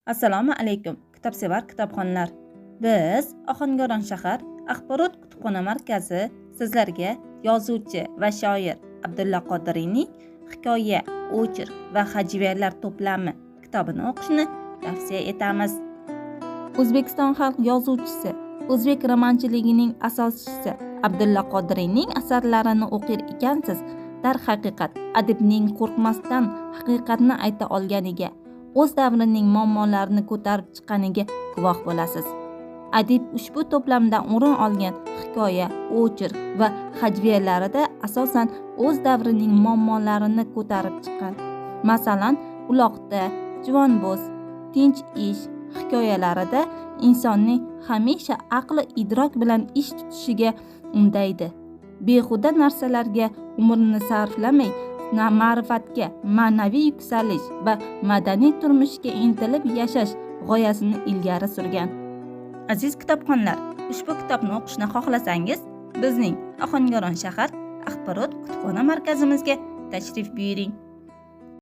Assalomu alaykum, kitobsevar kitobxonlar. Biz Ohangaron shahar axborot kutubxona markazi sizlarga yozuvchi va shoir Abdulla Qodiriyning Hikoya, o'chirk va hajviylar to'plami kitobini o'qishni tavsiya etamiz. O'zbekiston xalq yozuvchisi, o'zbek romanchiligining asoschisi Abdulla Qodiriyning asarlarini o'qir ekansiz, darhaqiqat adibning qo'rqmasdan haqiqatni ayta olganiga, o'z davrining muammolarini ko'tarib chiqqaniga guvoh bo'lasiz. Adib ushbu to'plamdan o'rin olgan hikoya, o'chirk va hajviyalarida asosan o'z davrining muammolarini ko'tarib chiqqan. Masalan, Uloqda, Juvonboz, Tinch ish hikoyalarida insonning hamisha aqli idrok bilan ish tutishiga undaydi. Behuda narsalarga umrini sarflamay, ma'rifatga, ma'naviy yuksalish va madaniy turmushga intilib yashash g'oyasini ilgari surgan. Aziz kitobxonlar, ushbu kitobni o'qishni xohlasangiz, bizning Ohangaron shahar axborot kutubxona markazimizga tashrif buyuring.